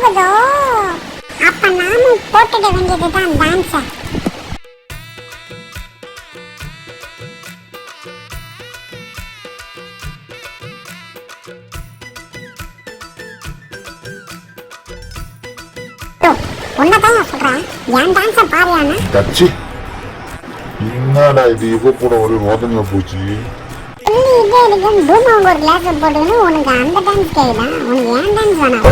போகுதோ அப்ப நாமும் போட்டுட வேண்டியதுதான் டான்ஸ. உன்னதான் சொல்றேன், என் டான்ஸ பாருயானா. கச்சி என்னடா இது இவ கூட ஒரு ரோதனை போச்சு. சொல்லி இதே இருக்கு பூமா ஒரு கிளாஸ் போட்டுன்னு உனக்கு அந்த டான்ஸ் கேக்குதா? உனக்கு ஏன் டான்ஸ் வேணாம்?